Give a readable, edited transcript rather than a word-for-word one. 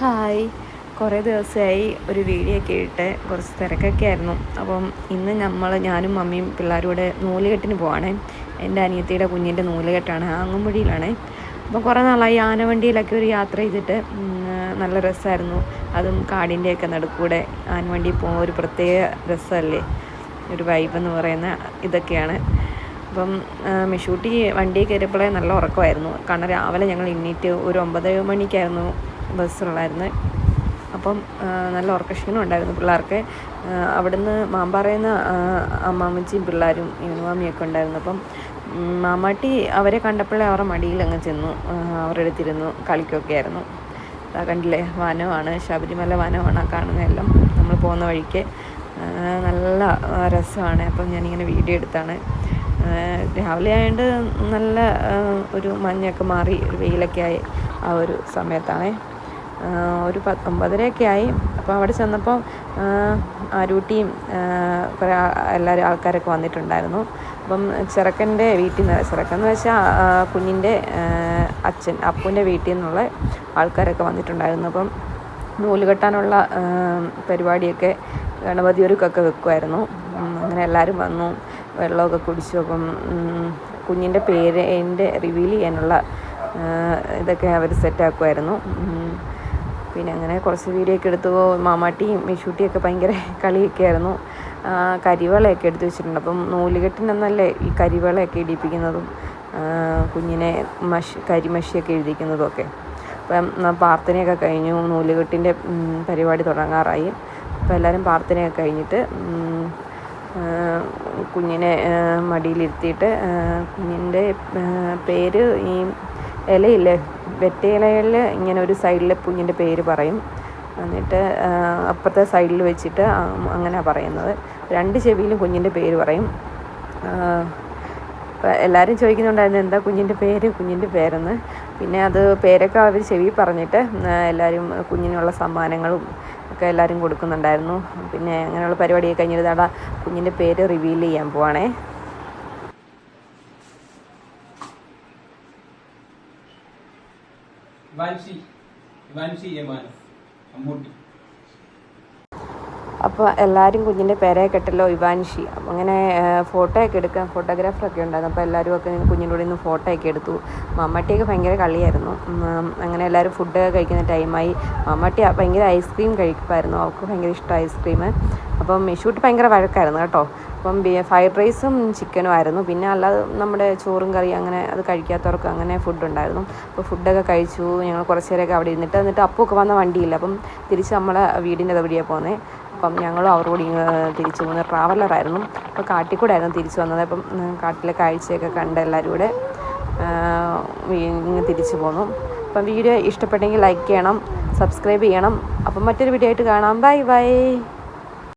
Hi, കുറേ ദിവസമായി ഒരു വീഡിയോ ഒക്കെ ഇട്ട് കുറച്ച് തിരക്കൊക്കെ ആയിരുന്നു. അപ്പം ഇന്ന് ഞാനും മമ്മിയും പിള്ളേരും കൂടെ നൂലുകെട്ടിന് പോവാണേ. എൻ്റെ അനിയത്തിയുടെ കുഞ്ഞിൻ്റെ നൂലുകെട്ടാണ്, ആങ്ങുംപുഴിയിലാണേ. അപ്പം കുറേ നാളായി ആനവണ്ടിയിലൊക്കെ ഒരു യാത്ര ചെയ്തിട്ട് നല്ല രസമായിരുന്നു. അതും കാടിൻ്റെയൊക്കെ നടുക്കൂടെ ആനവണ്ടി പോകുമ്പോൾ ഒരു പ്രത്യേക രസമല്ലേ, ഒരു വൈബെന്ന് പറയുന്ന ഇതൊക്കെയാണ്. അപ്പം മിഷൂട്ടി വണ്ടിയിൽ കയറിയപ്പോഴേ നല്ല ഉറക്കമായിരുന്നു. കാരണം രാവിലെ ഞങ്ങൾ എണ്ണീറ്റ് ഒരു 9 മണിക്കായിരുന്നു ബസ്സുള്ളായിരുന്നു. അപ്പം നല്ല ഉറക്കക്ഷീണം ഉണ്ടായിരുന്നു പിള്ളേർക്ക്. അവിടുന്ന് മാമ്പാറയിൽ നിന്ന് അമ്മാമ്മച്ചിയും പിള്ളേരും ഇവനുമാമിയൊക്കെ ഉണ്ടായിരുന്നു. അപ്പം മാമാട്ടി അവരെ കണ്ടപ്പോഴേ അവരുടെ മടിയിൽ അങ്ങ് ചെന്നു, അവരുടെ അടുത്തിരുന്നു കളിക്കുകയൊക്കെ ആയിരുന്നു. കണ്ടില്ലേ, വനമാണ്, ശബരിമല വനമാണ് ആ കാണുന്നതെല്ലാം. നമ്മൾ പോകുന്ന വഴിക്ക് നല്ല രസമാണ്. അപ്പം ഞാനിങ്ങനെ വീഡിയോ എടുത്താണ്. രാവിലെ ആയതുകൊണ്ട് നല്ല ഒരു മഞ്ഞൊക്കെ മാറി ഒരു വെയിലൊക്കെ ആയി ആ ഒരു സമയത്താണ്. ഒരു 9:30 ആയി. അപ്പോൾ അവിടെ ചെന്നപ്പോൾ ആരൂട്ടിയും കുറേ എല്ലാവരും ആൾക്കാരൊക്കെ വന്നിട്ടുണ്ടായിരുന്നു. അപ്പം ചെറുക്കൻ്റെ വീട്ടിൽ നിന്ന്, ചെറുക്കെന്ന് വെച്ചാൽ കുഞ്ഞിൻ്റെ അച്ഛൻ അപ്പൂൻ്റെ വീട്ടിൽ നിന്നുള്ള ആൾക്കാരൊക്കെ വന്നിട്ടുണ്ടായിരുന്നു. അപ്പം നൂല് കെട്ടാനുള്ള പരിപാടിയൊക്കെ ഗണപതി ഒരുക്കൊക്കെ വെക്കുമായിരുന്നു. അങ്ങനെ എല്ലാവരും വന്നു, വെള്ളമൊക്കെ കുടിച്ചു. അപ്പം കുഞ്ഞിൻ്റെ പേര് എൻ്റെ റിവീൽ ചെയ്യാനുള്ള ഇതൊക്കെ അവർ സെറ്റാക്കുമായിരുന്നു. പിന്നെ അങ്ങനെ കുറച്ച് വീഡിയോ ഒക്കെ എടുത്തു. മാമാട്ടിയും മിഷൂട്ടിയൊക്കെ ഭയങ്കര കളിയൊക്കെ ആയിരുന്നു. കരിവളയൊക്കെ എടുത്ത് വെച്ചിട്ടുണ്ട്. അപ്പം നൂലുകെട്ടിനെന്നല്ലേ ഈ കരിവളയൊക്കെ ഇടിപ്പിക്കുന്നതും കുഞ്ഞിനെ കരിമഷിയൊക്കെ എഴുതിക്കുന്നതും ഒക്കെ. അപ്പം പ്രാർത്ഥനയൊക്കെ കഴിഞ്ഞു, നൂലുകെട്ടിൻ്റെ പരിപാടി തുടങ്ങാറായി. അപ്പോൾ എല്ലാവരും പ്രാർത്ഥനയൊക്കെ കഴിഞ്ഞിട്ട് കുഞ്ഞിനെ മടിയിലിരുത്തിയിട്ട് കുഞ്ഞിൻ്റെ പേര് ഈ ഇലയില്ലേ, വെറ്റയിലയിൽ ഇങ്ങനെ ഒരു സൈഡിൽ കുഞ്ഞിൻ്റെ പേര് പറയും. എന്നിട്ട് അപ്പുറത്തെ സൈഡിൽ വെച്ചിട്ട് അങ്ങനെയാണ് പറയുന്നത്. 2 ചെവിയിലും കുഞ്ഞിൻ്റെ പേര് പറയും. എല്ലാവരും ചോദിക്കുന്നുണ്ടായിരുന്നു എന്താ കുഞ്ഞിൻ്റെ പേരെന്ന്. പിന്നെ അത് പേരൊക്കെ അവർ ചെവി പറഞ്ഞിട്ട് എല്ലാവരും കുഞ്ഞിനുള്ള സമ്മാനങ്ങളും ഒക്കെ എല്ലാവരും കൊടുക്കുന്നുണ്ടായിരുന്നു. പിന്നെ അങ്ങനെയുള്ള പരിപാടിയൊക്കെ കഴിഞ്ഞിട്ട് അവിടെ കുഞ്ഞിൻ്റെ പേര് റിവീൽ ചെയ്യാൻ പോവാണേ. അപ്പോൾ എല്ലാവരും കുഞ്ഞിൻ്റെ പേരെ കെട്ടല്ലോ ഇവാൻഷി. അപ്പം അങ്ങനെ ഫോട്ടോയൊക്കെ എടുക്കാൻ ഫോട്ടോഗ്രാഫറൊക്കെ ഉണ്ടായിരുന്നു. അപ്പോൾ എല്ലാവരും ഒക്കെ കുഞ്ഞിൻ്റെ കൂടെ നിന്ന് ഫോട്ടോയൊക്കെ എടുത്തു. മമ്മട്ടിയൊക്കെ ഭയങ്കര കളിയായിരുന്നു. അങ്ങനെ എല്ലാവരും ഫുഡ് കഴിക്കുന്ന ടൈമായി. മമ്മട്ടി ഭയങ്കര ഐസ്ക്രീം കഴിക്കുമായിരുന്നു, അവൾക്ക് ഭയങ്കര ഇഷ്ടം ഐസ്ക്രീം. അപ്പം മിഷൂട്ടി ഭയങ്കര വഴക്കായിരുന്നു കേട്ടോ. അപ്പം ഫ്രൈഡ് റൈസും ചിക്കനും ആയിരുന്നു. പിന്നെ അല്ലാതെ നമ്മുടെ ചോറും കറി അങ്ങനെ അത് കഴിക്കാത്തവർക്ക് അങ്ങനെ ഫുഡ് ഉണ്ടായിരുന്നു. അപ്പോൾ ഫുഡൊക്കെ കഴിച്ചു. ഞങ്ങൾ കുറച്ച് നേരമൊക്കെ അവിടെ എന്നിട്ട് അപ്പമൊക്കെ വന്ന വണ്ടിയില്ല. അപ്പം തിരിച്ച് നമ്മളെ വീടിൻ്റെ വഴിയാണ് പോകുന്നത്. അപ്പം ഞങ്ങളും അവരോട് തിരിച്ചു പോകുന്നത് ട്രാവലറായിരുന്നു. അപ്പോൾ കാട്ടിക്കൂടെ ആയിരുന്നു തിരിച്ചു വന്നത്. അപ്പം കാട്ടിലെ കാഴ്ചയൊക്കെ കണ്ട് എല്ലാവരും കൂടെ ഇങ്ങ് തിരിച്ചു പോന്നു. അപ്പം വീഡിയോ ഇഷ്ടപ്പെട്ടെങ്കിൽ ലൈക്ക് ചെയ്യണം, സബ്സ്ക്രൈബ് ചെയ്യണം. അപ്പം മറ്റൊരു വീഡിയോ ആയിട്ട് കാണാം. ബൈ.